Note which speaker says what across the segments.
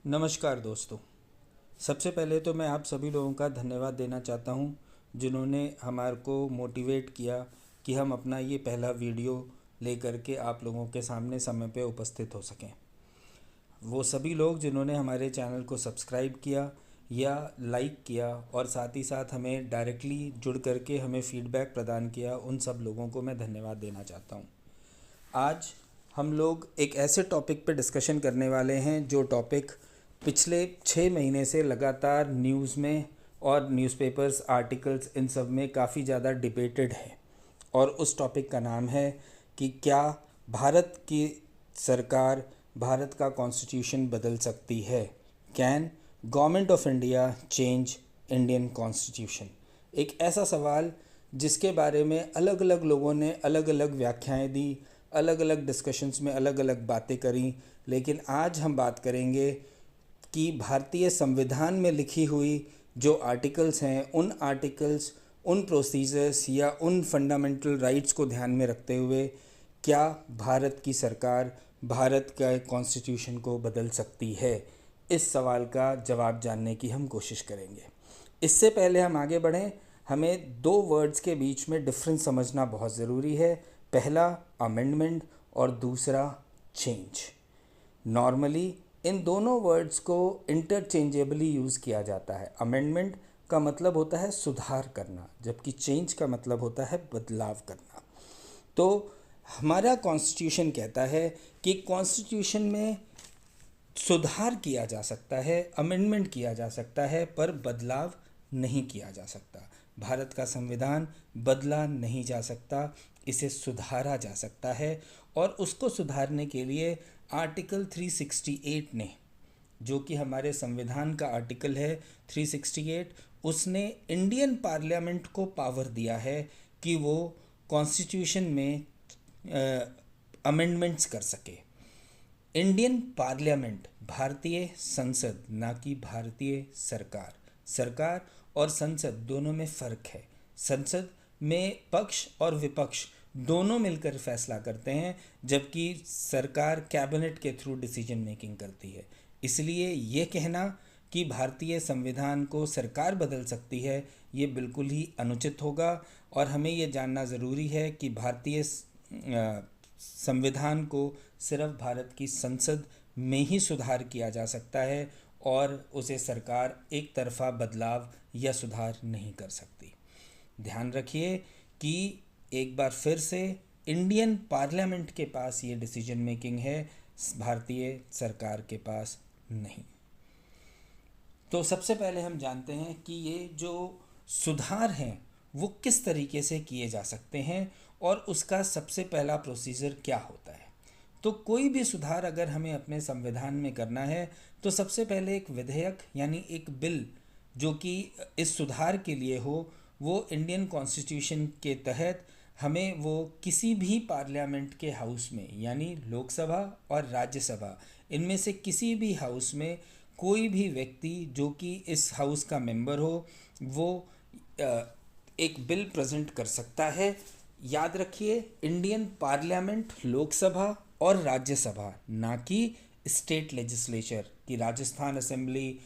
Speaker 1: नमस्कार दोस्तों। सबसे पहले तो मैं आप सभी लोगों का धन्यवाद देना चाहता हूं जिन्होंने हमारे को मोटिवेट किया कि हम अपना ये पहला वीडियो लेकर के आप लोगों के सामने समय पे उपस्थित हो सकें। वो सभी लोग जिन्होंने हमारे चैनल को सब्सक्राइब किया या लाइक किया और साथ ही साथ हमें डायरेक्टली जुड़ करके हमें फीडबैक प्रदान किया, उन सब लोगों को मैं धन्यवाद देना चाहता हूँ। आज हम लोग एक ऐसे टॉपिक पे डिस्कशन करने वाले हैं जो टॉपिक पिछले 6 महीने से लगातार न्यूज़ में और न्यूज़पेपर्स आर्टिकल्स इन सब में काफ़ी ज़्यादा डिबेटेड है। और उस टॉपिक का नाम है कि क्या भारत की सरकार भारत का कॉन्स्टिट्यूशन बदल सकती है। Can government of India change Indian constitution. एक ऐसा सवाल जिसके बारे में अलग अलग लोगों ने अलग अलग व्याख्याएं दी, अलग अलग डिस्कशंस में अलग अलग बातें करी, लेकिन आज हम बात करेंगे कि भारतीय संविधान में लिखी हुई जो आर्टिकल्स हैं, उन आर्टिकल्स, उन प्रोसीजर्स या उन फंडामेंटल राइट्स को ध्यान में रखते हुए क्या भारत की सरकार भारत का कॉन्स्टिट्यूशन को बदल सकती है। इस सवाल का जवाब जानने की हम कोशिश करेंगे। इससे पहले हम आगे बढ़ें, हमें दो वर्ड्स के बीच में डिफरेंस समझना बहुत ज़रूरी है। पहला अमेंडमेंट और दूसरा चेंज। नॉर्मली इन दोनों वर्ड्स को इंटरचेंजेबली यूज़ किया जाता है। अमेंडमेंट का मतलब होता है सुधार करना, जबकि चेंज का मतलब होता है बदलाव करना। तो हमारा कॉन्स्टिट्यूशन कहता है कि कॉन्स्टिट्यूशन में सुधार किया जा सकता है, अमेंडमेंट किया जा सकता है, पर बदलाव नहीं किया जा सकता। भारत का संविधान बदला नहीं जा सकता, इसे सुधारा जा सकता है। और उसको सुधारने के लिए आर्टिकल 368 ने, जो कि हमारे संविधान का आर्टिकल है 368, उसने इंडियन पार्लियामेंट को पावर दिया है कि वो कॉन्स्टिट्यूशन में अमेंडमेंट्स कर सके। इंडियन पार्लियामेंट भारतीय संसद, ना कि भारतीय सरकार। सरकार और संसद दोनों में फ़र्क है। संसद में पक्ष और विपक्ष दोनों मिलकर फैसला करते हैं, जबकि सरकार कैबिनेट के थ्रू डिसीजन मेकिंग करती है। इसलिए ये कहना कि भारतीय संविधान को सरकार बदल सकती है, ये बिल्कुल ही अनुचित होगा। और हमें ये जानना ज़रूरी है कि भारतीय संविधान को सिर्फ भारत की संसद में ही सुधार किया जा सकता है और उसे सरकार एक तरफा बदलाव या सुधार नहीं कर सकती। ध्यान रखिए कि एक बार फिर से इंडियन पार्लियामेंट के पास ये डिसीजन मेकिंग है, भारतीय सरकार के पास नहीं। तो सबसे पहले हम जानते हैं कि ये जो सुधार हैं वो किस तरीके से किए जा सकते हैं और उसका सबसे पहला प्रोसीजर क्या होता है। तो कोई भी सुधार अगर हमें अपने संविधान में करना है तो सबसे पहले एक विधेयक यानी एक बिल जो कि इस सुधार के लिए हो, वो इंडियन कॉन्स्टिट्यूशन के तहत हमें वो किसी भी पार्लियामेंट के हाउस में, यानी लोकसभा और राज्यसभा, इनमें से किसी भी हाउस में कोई भी व्यक्ति जो कि इस हाउस का मेंबर हो, वो एक बिल प्रेजेंट कर सकता है। याद रखिए, इंडियन पार्लियामेंट लोकसभा और राज्यसभा, ना कि स्टेट लेजिस्लेचर की राजस्थान असेंबली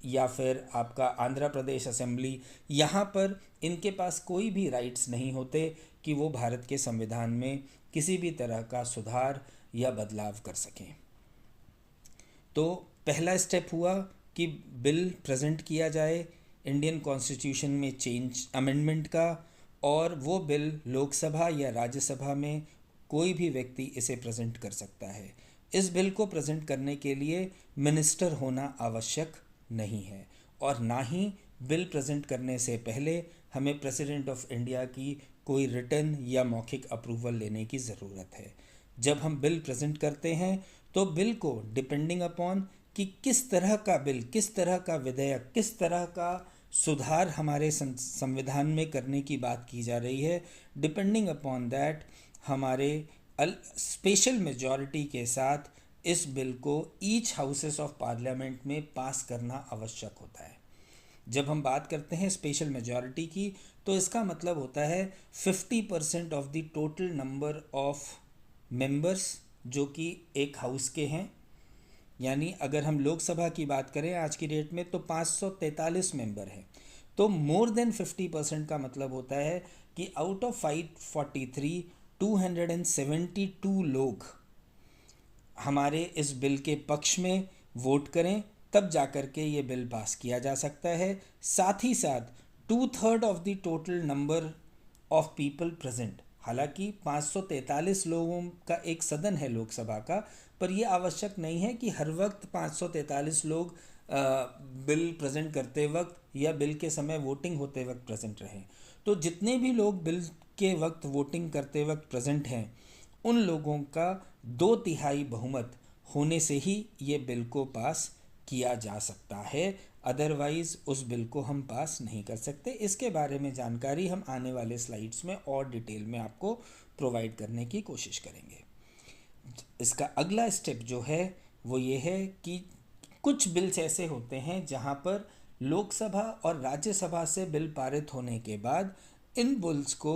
Speaker 1: या फिर आपका आंध्र प्रदेश असेंबली, यहाँ पर इनके पास कोई भी राइट्स नहीं होते कि वो भारत के संविधान में किसी भी तरह का सुधार या बदलाव कर सकें। तो पहला स्टेप हुआ कि बिल प्रेजेंट किया जाए इंडियन कॉन्स्टिट्यूशन में चेंज अमेंडमेंट का, और वो बिल लोकसभा या राज्यसभा में कोई भी व्यक्ति इसे प्रेजेंट कर सकता है। इस बिल को प्रेजेंट करने के लिए मिनिस्टर होना आवश्यक नहीं है, और ना ही बिल प्रेजेंट करने से पहले हमें प्रेसिडेंट ऑफ इंडिया की कोई रिटन या मौखिक अप्रूवल लेने की ज़रूरत है। जब हम बिल प्रेजेंट करते हैं तो बिल को डिपेंडिंग अपॉन कि किस तरह का बिल, किस तरह का विधेयक, किस तरह का सुधार हमारे संविधान में करने की बात की जा रही है, डिपेंडिंग अपॉन दैट हमारे स्पेशल मेजॉरिटी के साथ इस बिल को ईच हाउसेस ऑफ पार्लियामेंट में पास करना आवश्यक होता है। जब हम बात करते हैं स्पेशल मेजॉरिटी की, तो इसका मतलब होता है 50% of the total number of members जो कि एक हाउस के हैं, यानी अगर हम लोकसभा की बात करें आज की डेट में तो 543 मेंबर हैं। तो मोर देन 50% का मतलब होता है कि आउट ऑफ 543 272 लोग हमारे इस बिल के पक्ष में वोट करें, तब जाकर के ये बिल पास किया जा सकता है। साथ ही साथ 2/3 of the total number of people present, हालांकि 543 लोगों का एक सदन है लोकसभा का, पर यह आवश्यक नहीं है कि हर वक्त 543 लोग बिल प्रेजेंट करते वक्त या बिल के समय वोटिंग होते वक्त प्रेजेंट रहें। तो जितने भी लोग बिल के वक्त वोटिंग करते वक्त प्रेजेंट हैं, उन लोगों का 2/3 बहुमत होने से ही ये बिल को पास किया जा सकता है, अदरवाइज उस बिल को हम पास नहीं कर सकते। इसके बारे में जानकारी हम आने वाले स्लाइड्स में और डिटेल में आपको प्रोवाइड करने की कोशिश करेंगे। इसका अगला स्टेप जो है वो ये है कि कुछ बिल्स ऐसे होते हैं जहां पर लोकसभा और राज्यसभा से बिल पारित होने के बाद इन बिल्स को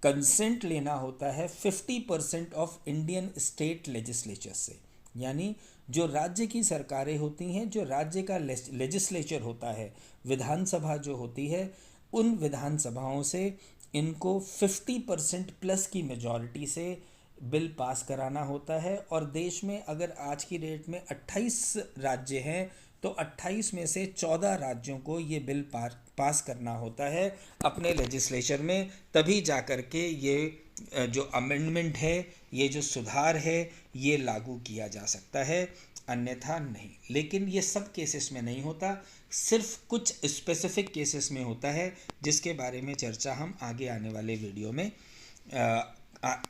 Speaker 1: कंसेंट लेना होता है 50% ऑफ इंडियन स्टेट लेजिस्लेचर से, यानी जो राज्य की सरकारें होती हैं, जो राज्य का लेजिस्लेचर होता है, विधानसभा जो होती है, उन विधानसभाओं से इनको 50% प्लस की मेजॉरिटी से बिल पास कराना होता है। और देश में अगर आज की डेट में 28 राज्य हैं तो 28 में से 14 राज्यों को ये बिल पास करना होता है अपने लेजिस्लेचर में, तभी जाकर के ये जो अमेंडमेंट है, ये जो सुधार है, ये लागू किया जा सकता है, अन्यथा नहीं। लेकिन ये सब केसेस में नहीं होता, सिर्फ कुछ स्पेसिफिक केसेस में होता है, जिसके बारे में चर्चा हम आगे आने वाले वीडियो में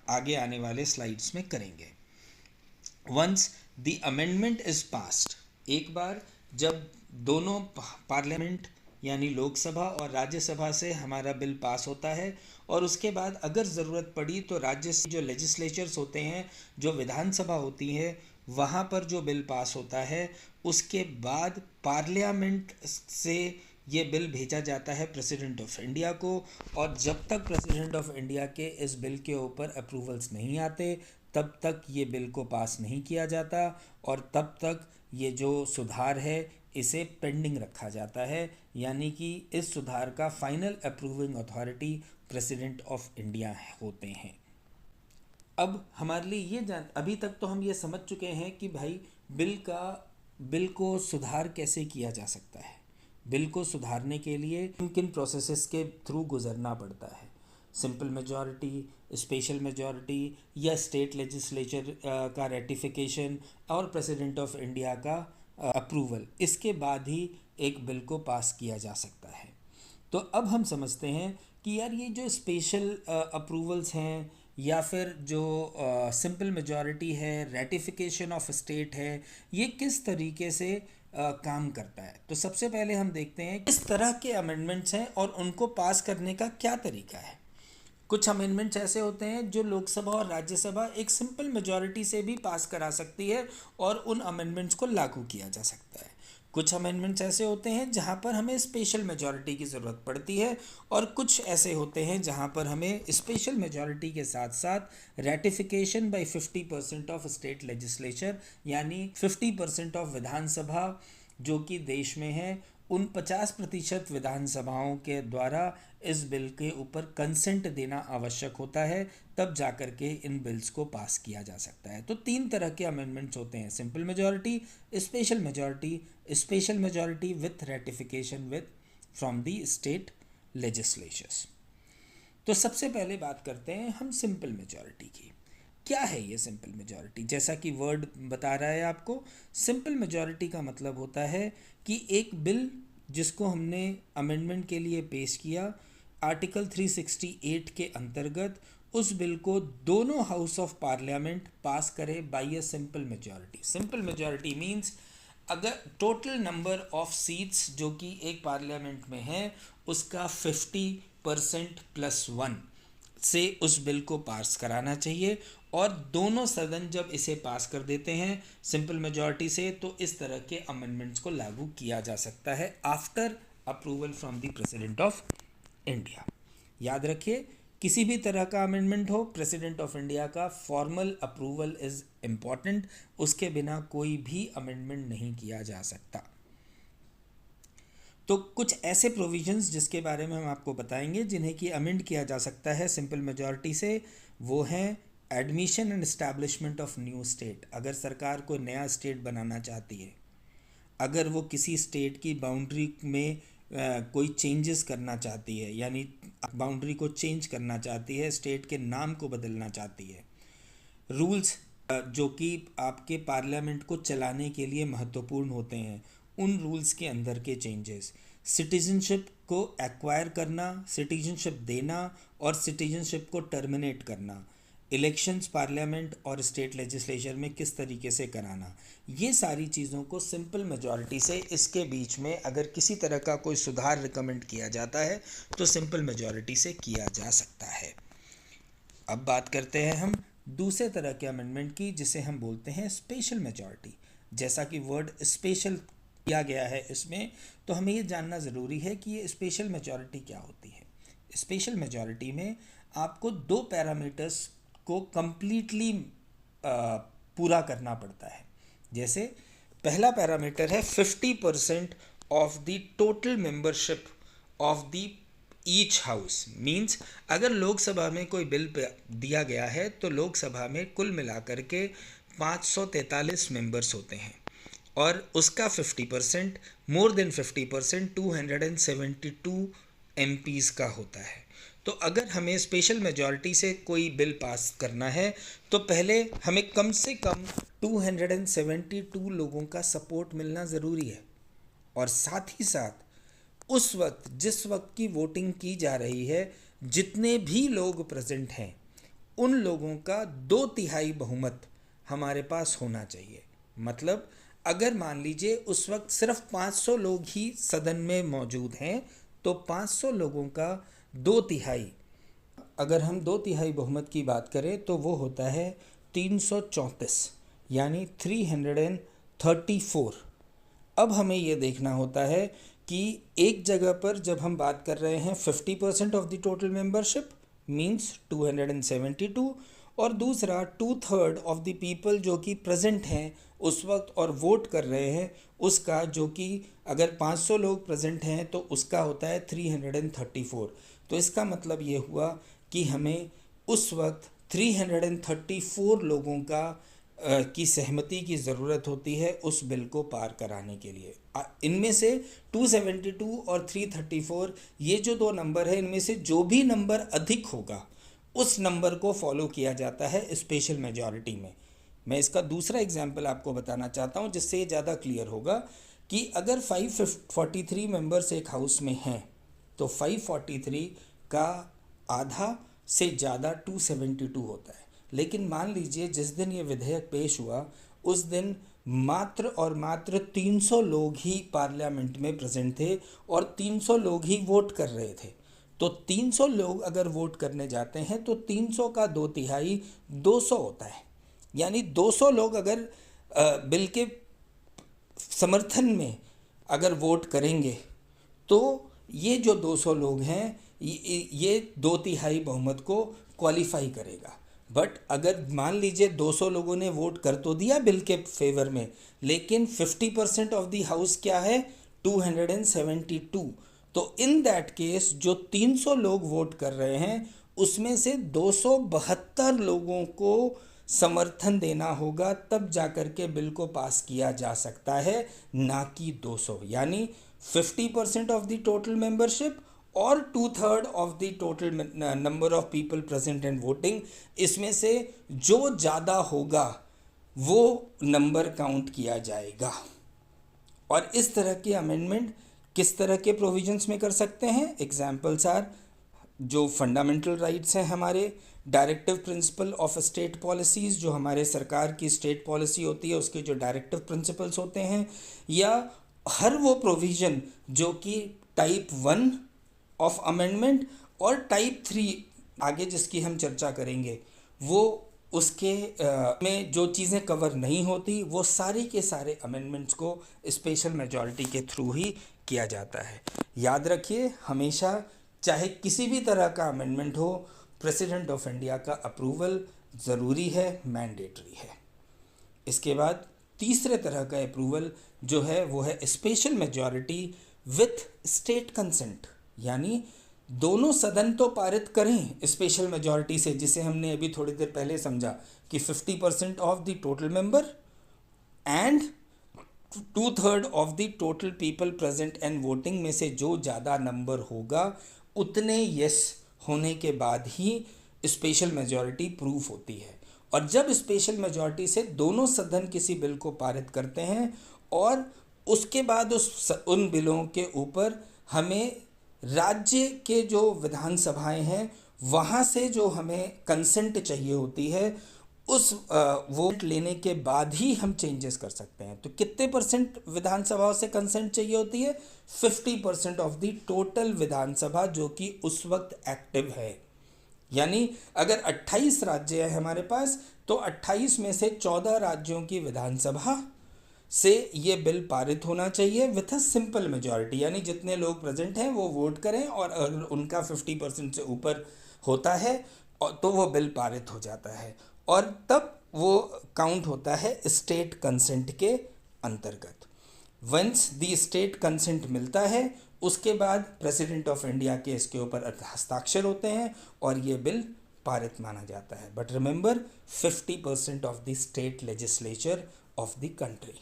Speaker 1: आगे आने वाले स्लाइड्स में करेंगे। Once the amendment is passed, एक बार जब दोनों पार्लियामेंट यानी लोकसभा और राज्यसभा से हमारा बिल पास होता है, और उसके बाद अगर ज़रूरत पड़ी तो राज्य से जो लेजिस्लेचर्स होते हैं, जो विधानसभा होती है, वहाँ पर जो बिल पास होता है, उसके बाद पार्लियामेंट से ये बिल भेजा जाता है प्रेसिडेंट ऑफ इंडिया को। और जब तक प्रेसिडेंट ऑफ इंडिया के इस बिल के ऊपर अप्रूवल्स नहीं आते, तब तक ये बिल को पास नहीं किया जाता, और तब तक ये जो सुधार है इसे पेंडिंग रखा जाता है, यानी कि इस सुधार का final approving authority president of India होते हैं। अब हमारे लिए ये अभी तक तो हम ये समझ चुके हैं कि भाई बिल को सुधार कैसे किया जा सकता है। बिल को सुधारने के लिए किन किन प्रोसेसेस के थ्रू गुजरना पड़ता है, सिंपल मेजॉरिटी, स्पेशल मेजॉरिटी, या स्टेट लेजिस्लेचर का रेटिफिकेशन और प्रेसिडेंट ऑफ इंडिया का अप्रूवल, इसके बाद ही एक बिल को पास किया जा सकता है। तो अब हम समझते हैं कि यार ये जो स्पेशल अप्रूवल्स हैं या फिर जो सिंपल मेजॉरिटी है, रेटिफिकेशन ऑफ स्टेट है, ये किस तरीके से काम करता है। तो सबसे पहले हम देखते हैं किस तरह के अमेंडमेंट्स हैं और उनको पास करने का क्या तरीका है। कुछ अमेंडमेंट्स ऐसे होते हैं जो लोकसभा और राज्यसभा एक सिंपल मेजॉरिटी से भी पास करा सकती है और उन अमेंडमेंट्स को लागू किया जा सकता है। कुछ अमेंडमेंट्स ऐसे होते हैं जहां पर हमें स्पेशल मेजॉरिटी की ज़रूरत पड़ती है, और कुछ ऐसे होते हैं जहां पर हमें स्पेशल मेजॉरिटी के साथ साथ ratification by 50% of state legislature, यानी 50% ऑफ विधानसभा जो कि देश में है, उन 50% विधानसभाओं के द्वारा इस बिल के ऊपर कंसेंट देना आवश्यक होता है, तब जाकर के इन बिल्स को पास किया जा सकता है। तो 3 तरह के अमेंडमेंट्स होते हैं, simple majority, special majority with ratification with from the state legislatures. तो सबसे पहले बात करते हैं हम सिंपल मेजॉरिटी की। क्या है ये सिंपल मेजॉरिटी? जैसा कि वर्ड बता रहा है आपको, सिंपल मेजॉरिटी का मतलब होता है कि एक बिल जिसको हमने अमेंडमेंट के लिए पेश किया, आर्टिकल 368 के अंतर्गत, उस बिल को दोनों हाउस ऑफ पार्लियामेंट पास करे by a simple majority. Simple majority means अगर टोटल नंबर ऑफ सीट्स जो कि एक पार्लियामेंट में है उसका 50% + 1 से उस बिल को पास कराना चाहिए, और दोनों सदन जब इसे पास कर देते हैं सिंपल मेजॉरिटी से, तो इस तरह के अमेंडमेंट्स को लागू किया जा सकता है after approval from the president of India. याद रखिए किसी भी तरह का अमेंडमेंट हो, प्रेसिडेंट ऑफ इंडिया का फॉर्मल अप्रूवल इज़ इम्पॉर्टेंट, उसके बिना कोई भी अमेंडमेंट नहीं किया जा सकता। तो कुछ ऐसे प्रोविजंस जिसके बारे में हम आपको बताएंगे जिन्हें कि अमेंड किया जा सकता है सिंपल मेजॉरिटी से, वो हैं admission and establishment of new state. अगर सरकार को नया स्टेट बनाना चाहती है, अगर वो किसी स्टेट की बाउंड्री में कोई चेंजेस करना चाहती है, यानी बाउंड्री को चेंज करना चाहती है, स्टेट के नाम को बदलना चाहती है, रूल्स जो कि आपके पार्लियामेंट को चलाने के लिए महत्वपूर्ण होते हैं, उन रूल्स के अंदर के चेंजेस, सिटीजनशिप को एक्वायर करना, सिटीजनशिप देना और सिटीजनशिप को टर्मिनेट करना, इलेक्शंस पार्लियामेंट और स्टेट लेजिस्लेचर में किस तरीके से कराना, ये सारी चीज़ों को सिंपल मेजॉरिटी से इसके बीच में अगर किसी तरह का कोई सुधार रिकमेंड किया जाता है तो सिंपल मेजॉरिटी से किया जा सकता है। अब बात करते हैं हम दूसरे तरह के अमेंडमेंट की, जिसे हम बोलते हैं स्पेशल मेजॉरिटी। जैसा कि वर्ड स्पेशल किया गया है इसमें, तो हमें ये जानना ज़रूरी है कि ये स्पेशल मेजॉरिटी क्या होती है। स्पेशल मेजॉरिटी में आपको दो पैरामीटर्स को कंप्लीटली पूरा करना पड़ता है। जैसे पहला पैरामीटर है 50% of the total membership of the each house. Means अगर लोकसभा में कोई बिल दिया गया है तो लोकसभा में कुल मिलाकर के 543 मेंबर्स होते हैं और उसका 50%, मोर देन 50% 272 MPs का होता है। तो अगर हमें स्पेशल मेजॉरिटी से कोई बिल पास करना है तो पहले हमें कम से कम 272 लोगों का सपोर्ट मिलना ज़रूरी है, और साथ ही साथ उस वक्त जिस वक्त की वोटिंग की जा रही है, जितने भी लोग प्रेजेंट हैं उन लोगों का 2/3 बहुमत हमारे पास होना चाहिए। मतलब अगर मान लीजिए उस वक्त सिर्फ 500 लोग ही सदन में मौजूद हैं तो 500 लोगों का 2/3, अगर हम 2/3 बहुमत की बात करें तो वो होता है 334, यानी 334। अब हमें ये देखना होता है कि एक जगह पर जब हम बात कर रहे हैं 50% of the total membership means 272, और दूसरा 2/3 ऑफ द पीपल जो कि प्रेजेंट हैं उस वक्त और वोट कर रहे हैं, उसका जो कि अगर 500 लोग प्रेजेंट हैं तो उसका होता है 334। तो इसका मतलब ये हुआ कि हमें उस वक्त 334 लोगों की सहमति की ज़रूरत होती है उस बिल को पार कराने के लिए। इनमें से 272 और 334 ये जो दो नंबर है, इनमें से जो भी नंबर अधिक होगा उस नंबर को फॉलो किया जाता है स्पेशल मेजॉरिटी में। मैं इसका दूसरा एग्जाम्पल आपको बताना चाहता हूँ जिससे ये ज़्यादा क्लियर होगा कि अगर 543 मेंबर्स एक हाउस में हैं तो 543 का आधा से ज़्यादा 272 होता है। लेकिन मान लीजिए जिस दिन ये विधेयक पेश हुआ उस दिन मात्र और मात्र 300 लोग ही पार्लियामेंट में प्रेजेंट थे और 300 लोग ही वोट कर रहे थे। तो 300 लोग अगर वोट करने जाते हैं तो 300 का 2/3 200 होता है, यानी 200 लोग अगर बिल के समर्थन में अगर वोट करेंगे तो ये जो 200 लोग हैं ये 2/3 बहुमत को क्वालिफाई करेगा। बट अगर मान लीजिए 200 लोगों ने वोट कर तो दिया बिल के फेवर में, लेकिन 50% ऑफ द हाउस क्या है 272, तो इन दैट केस जो 300 लोग वोट कर रहे हैं उसमें से 272 लोगों को समर्थन देना होगा, तब जाकर के बिल को पास किया जा सकता है, ना कि 200। यानी 50% ऑफ द टोटल मेंबरशिप और 2/3 of the total number of people present and voting, इसमें से जो ज़्यादा होगा वो नंबर काउंट किया जाएगा। और इस तरह के अमेंडमेंट किस तरह के प्रोविजंस में कर सकते हैं? एग्जाम्पल्स आर जो फंडामेंटल राइट्स हैं हमारे, directive principle of state policies, जो हमारे सरकार की स्टेट पॉलिसी होती है उसके जो डायरेक्टिव प्रिंसिपल्स होते हैं, या हर वो प्रोविज़न जो कि टाइप 1 ऑफ अमेंडमेंट और टाइप 3 आगे जिसकी हम चर्चा करेंगे वो उसके में जो चीज़ें कवर नहीं होती वो सारी के सारे अमेंडमेंट्स को स्पेशल मेजॉरिटी के थ्रू ही किया जाता है। याद रखिए हमेशा चाहे किसी भी तरह का अमेंडमेंट हो, प्रेसिडेंट ऑफ इंडिया का अप्रूवल ज़रूरी है, मैंडेटरी है। इसके बाद तीसरे तरह का अप्रूवल जो है वो है special majority with state consent, यानी दोनों सदन तो पारित करें स्पेशल मेजॉरिटी से, जिसे हमने अभी थोड़ी देर पहले समझा कि 50% of the total member and 2/3 of the total people present and voting में से जो ज़्यादा नंबर होगा उतने यस होने के बाद ही स्पेशल मेजॉरिटी प्रूफ होती है। और जब स्पेशल मेजॉरिटी से दोनों सदन किसी बिल को पारित करते हैं और उसके बाद उन बिलों के ऊपर हमें राज्य के जो विधानसभाएं हैं वहाँ से जो हमें कंसेंट चाहिए होती है, उस वोट लेने के बाद ही हम चेंजेस कर सकते हैं। तो कितने परसेंट विधानसभाओं से कंसेंट चाहिए होती है? 50% ऑफ द टोटल विधानसभा जो कि उस वक्त एक्टिव है। यानी अगर 28 राज्य है हमारे पास, तो 28 में से 14 राज्यों की विधानसभा से ये बिल पारित होना चाहिए विथ अ सिंपल मेजॉरिटी, यानी जितने लोग प्रेजेंट हैं वो वोट करें और अगर उनका 50% से ऊपर होता है तो वो बिल पारित हो जाता है और तब वो काउंट होता है स्टेट कंसेंट के अंतर्गत। वंस दी स्टेट कंसेंट मिलता है उसके बाद प्रेसिडेंट ऑफ इंडिया के इसके ऊपर हस्ताक्षर होते हैं और ये बिल पारित माना जाता है। But remember 50% of the state legislature of the country.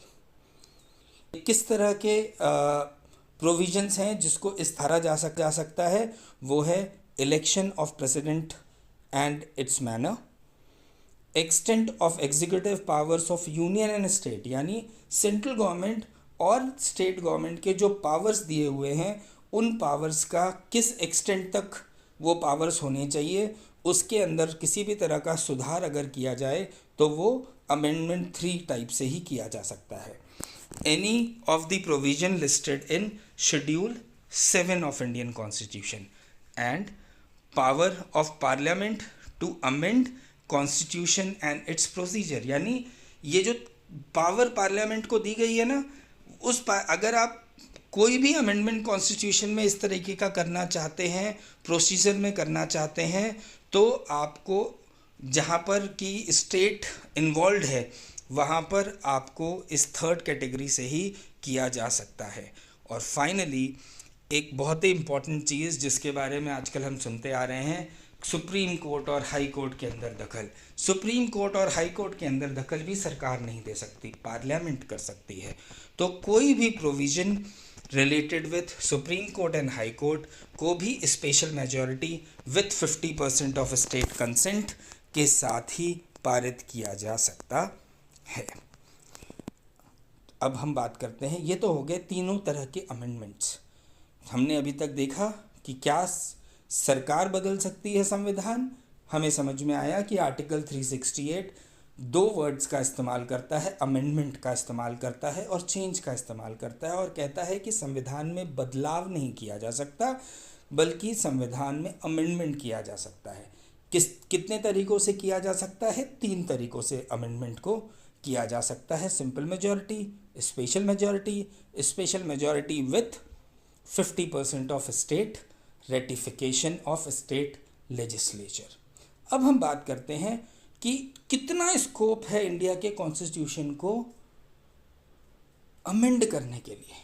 Speaker 1: किस तरह के प्रोविजंस हैं जिसको इस्तारा जा सकता है? वो है election of president and it's manner, extent of executive powers of union and state, यानी सेंट्रल गवर्नमेंट और स्टेट गवर्नमेंट के जो पावर्स दिए हुए हैं उन पावर्स का किस एक्सटेंट तक वो पावर्स होने चाहिए, उसके अंदर किसी भी तरह का सुधार अगर किया जाए तो वो अमेंडमेंट 3 टाइप से ही किया जा सकता है। Any of the provision listed in schedule 7 of Indian constitution and power of parliament to amend constitution and its procedure, यानी ये जो पावर पार्लियामेंट को दी गई है ना, अगर आप कोई भी अमेंडमेंट कॉन्स्टिट्यूशन में इस तरीके का करना चाहते हैं, प्रोसीजर में करना चाहते हैं, तो आपको जहाँ पर कि स्टेट इन्वॉल्व है वहाँ पर आपको इस 3rd कैटेगरी से ही किया जा सकता है। और फाइनली एक बहुत ही इम्पॉर्टेंट चीज़ जिसके बारे में आजकल हम सुनते आ रहे हैं, सुप्रीम कोर्ट और हाई कोर्ट के अंदर दखल। सुप्रीम कोर्ट और हाई कोर्ट के अंदर दखल भी सरकार नहीं दे सकती, पार्लियामेंट कर सकती है। तो कोई भी provision related with supreme court and high court को भी special majority with 50% of state consent के साथ ही पारित किया जा सकता है। अब हम बात करते हैं, ये तो हो गए तीनों तरह के अमेंडमेंट्स। हमने अभी तक देखा कि क्या सरकार बदल सकती है संविधान। हमें समझ में आया कि आर्टिकल 368 2 वर्ड्स का इस्तेमाल करता है, अमेंडमेंट का इस्तेमाल करता है और चेंज का इस्तेमाल करता है, और कहता है कि संविधान में बदलाव नहीं किया जा सकता बल्कि संविधान में अमेंडमेंट किया जा सकता है। कितने तरीक़ों से किया जा सकता है? 3 तरीक़ों से अमेंडमेंट को किया जा सकता है। Simple majority, special majority with 50% of state, ratification of state legislature. अब हम बात करते हैं कि कितना स्कोप है इंडिया के कॉन्स्टिट्यूशन को अमेंड करने के लिए,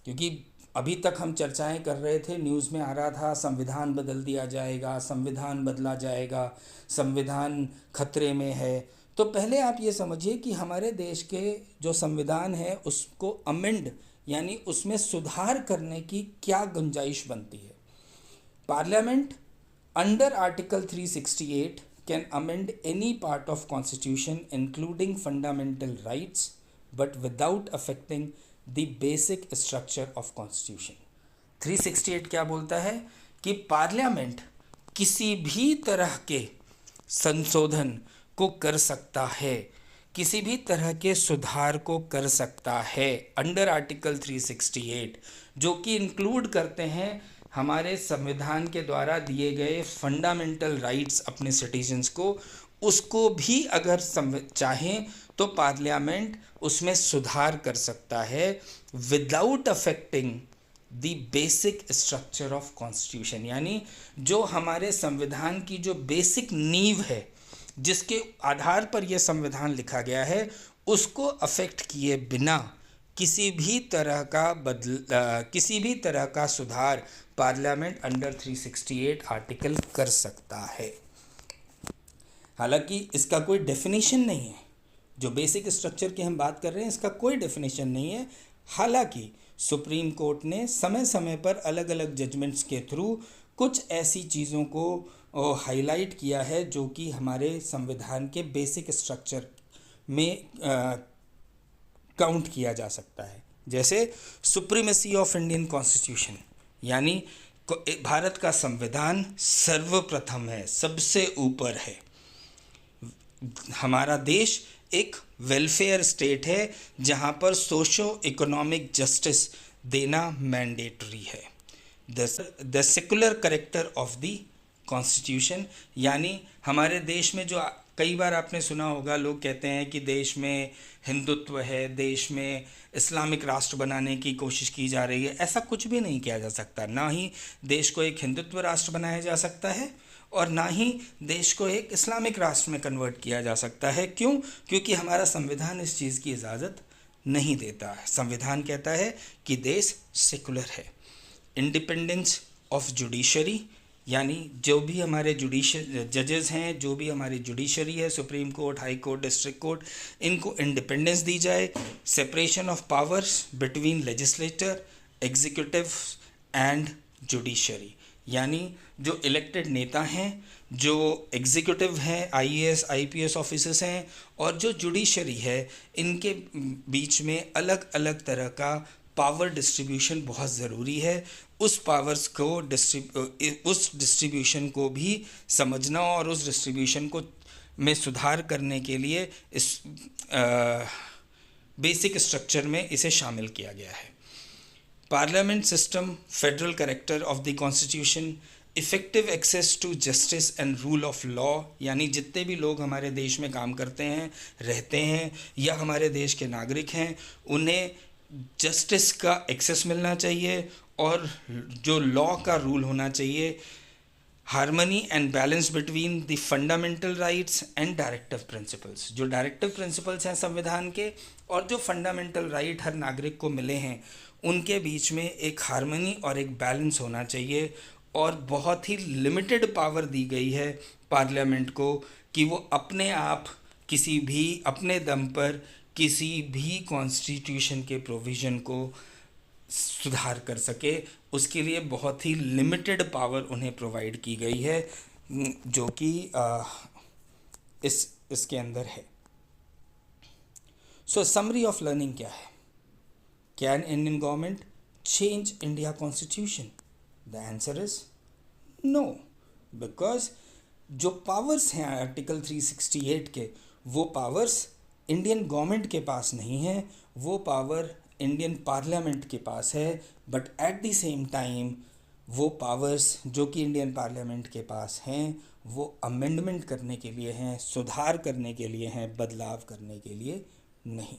Speaker 1: क्योंकि अभी तक हम चर्चाएं कर रहे थे, न्यूज़ में आ रहा था संविधान बदल दिया जाएगा, संविधान बदला जाएगा, संविधान खतरे में है। तो पहले आप ये समझिए कि हमारे देश के जो संविधान है उसको अमेंड यानी उसमें सुधार करने की क्या गुंजाइश बनती है। Parliament under article 368 can amend any part of constitution including fundamental rights but without affecting the basic structure of constitution. 368 क्या बोलता है कि पार्लियामेंट किसी भी तरह के संशोधन को कर सकता है, किसी भी तरह के सुधार को कर सकता है अंडर आर्टिकल 368, जो कि इंक्लूड करते हैं हमारे संविधान के द्वारा दिए गए फंडामेंटल राइट्स अपने सिटीजन्स को। उसको भी अगर चाहें तो पार्लियामेंट उसमें सुधार कर सकता है without affecting the basic structure of constitution, यानी जो हमारे संविधान की जो बेसिक नींव है, जिसके आधार पर यह संविधान लिखा गया है, उसको अफेक्ट किए बिना किसी भी तरह का सुधार पार्लियामेंट अंडर 368 आर्टिकल कर सकता है। हालांकि इसका कोई डेफिनेशन नहीं है, जो बेसिक स्ट्रक्चर की हम बात कर रहे हैं इसका कोई डेफिनेशन नहीं है। हालांकि सुप्रीम कोर्ट ने समय समय पर अलग अलग जजमेंट्स के थ्रू कुछ ऐसी चीज़ों को हाईलाइट किया है जो कि हमारे संविधान के बेसिक स्ट्रक्चर में काउंट किया जा सकता है। जैसे सुप्रीमेसी ऑफ इंडियन कॉन्स्टिट्यूशन, यानी भारत का संविधान सर्वप्रथम है, सबसे ऊपर है। हमारा देश एक वेलफेयर स्टेट है जहाँ पर सोशो इकोनॉमिक जस्टिस देना मैंडेटरी है। The secular character of the constitution, यानी हमारे देश में जो कई बार आपने सुना होगा, लोग कहते हैं कि देश में हिंदुत्व है, देश में इस्लामिक राष्ट्र बनाने की कोशिश की जा रही है। ऐसा कुछ भी नहीं किया जा सकता। ना ही देश को एक हिंदुत्व राष्ट्र बनाया जा सकता है और ना ही देश को एक इस्लामिक राष्ट्र में कन्वर्ट किया जा सकता है। क्यों? क्योंकि हमारा संविधान इस चीज़ की इजाज़त नहीं देता है। संविधान कहता है कि देश सेकुलर है। इंडिपेंडेंस ऑफ जुडिशरी, यानी जो भी हमारे जजेस हैं, जो भी हमारी जुडिशरी है, supreme court, high court, district court, इनको इंडिपेंडेंस दी जाए। Separation of powers between legislator, executive and judiciary, यानी जो इलेक्टेड नेता हैं, जो एग्जीक्यूटिव हैं, आईएएस आईपीएस ऑफिसर्स हैं, और जो जुडिशरी है, इनके बीच में अलग अलग तरह का पावर डिस्ट्रीब्यूशन बहुत ज़रूरी है। उस पावर्स को उस डिस्ट्रीब्यूशन को भी समझना और उस डिस्ट्रीब्यूशन को में सुधार करने के लिए इस बेसिक स्ट्रक्चर में इसे शामिल किया गया है। Parliament system, federal character of the constitution, effective access to justice and rule of law, यानी जितने भी लोग हमारे देश में काम करते हैं, रहते हैं या हमारे देश के नागरिक हैं, उन्हें जस्टिस का एक्सेस मिलना चाहिए और जो लॉ का रूल होना चाहिए। Harmony and balance between the fundamental rights and directive principles, जो डायरेक्टिव प्रिंसिपल्स हैं संविधान के और जो फंडामेंटल राइट हर नागरिक को मिले हैं, उनके बीच में एक हार्मनी और एक बैलेंस होना चाहिए। और बहुत ही लिमिटेड पावर दी गई है पार्लियामेंट को कि वो अपने आप किसी भी अपने दम पर किसी भी कॉन्स्टिट्यूशन के प्रोविज़न को सुधार कर सके। उसके लिए बहुत ही लिमिटेड पावर उन्हें प्रोवाइड की गई है, जो कि इसके अंदर है। सो समरी ऑफ लर्निंग क्या है? Can Indian government change India constitution? The answer is no, because जो पावर्स हैं आर्टिकल 368 के, वो पावर्स इंडियन गवर्नमेंट के पास नहीं है, वो पावर इंडियन पार्लियामेंट के पास है। But at the same time वो पावर्स जो कि इंडियन पार्लियामेंट के पास हैं, वो अमेंडमेंट करने के लिए हैं, सुधार करने के लिए हैं, बदलाव करने के लिए नहीं।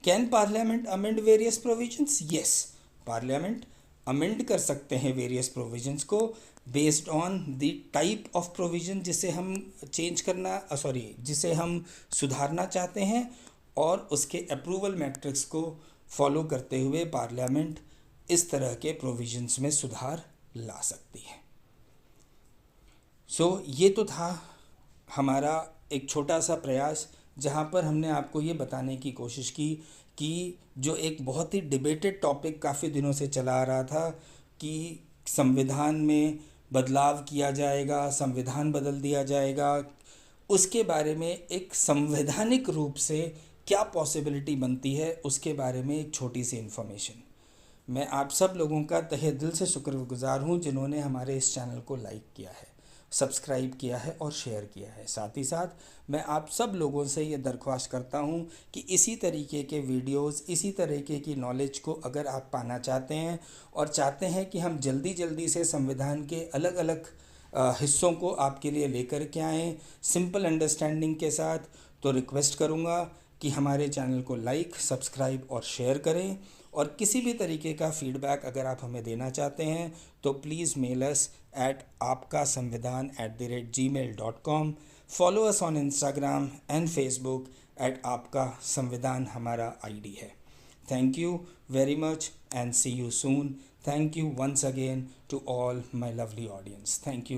Speaker 1: Can parliament amend various provisions? Yes, parliament amend कर सकते हैं वेरियस प्रोविजंस को based on the type of provision जिसे हम जिसे हम सुधारना चाहते हैं, और उसके अप्रूवल मैट्रिक्स को फॉलो करते हुए पार्लियामेंट इस तरह के प्रोविजंस में सुधार ला सकती है। ये तो था हमारा एक छोटा सा प्रयास, जहाँ पर हमने आपको ये बताने की कोशिश की कि जो एक बहुत ही डिबेटेड टॉपिक काफ़ी दिनों से चला आ रहा था कि संविधान में बदलाव किया जाएगा, संविधान बदल दिया जाएगा, उसके बारे में एक संवैधानिक रूप से क्या पॉसिबिलिटी बनती है, उसके बारे में एक छोटी सी इन्फॉर्मेशन। मैं आप सब लोगों का तहे दिल से शुक्रगुजार हूँ जिन्होंने हमारे इस चैनल को लाइक किया है, सब्सक्राइब किया है और शेयर किया है। साथ ही साथ मैं आप सब लोगों से ये दरख्वास्त करता हूँ कि इसी तरीके के वीडियोस, इसी तरीके की नॉलेज को अगर आप पाना चाहते हैं और चाहते हैं कि हम जल्दी जल्दी से संविधान के अलग अलग हिस्सों को आपके लिए लेकर के आएँ सिंपल अंडरस्टैंडिंग के साथ, तो रिक्वेस्ट करूँगा कि हमारे चैनल को लाइक, सब्सक्राइब और शेयर करें। और किसी भी तरीके का फीडबैक अगर आप हमें देना चाहते हैं तो please mail us at aapkasamvidhan@gmail.com। Follow us on Instagram and Facebook @आपका संविधान हमारा ID है। Thank you very much and see you soon. Thank you once again to all my lovely audience. Thank you.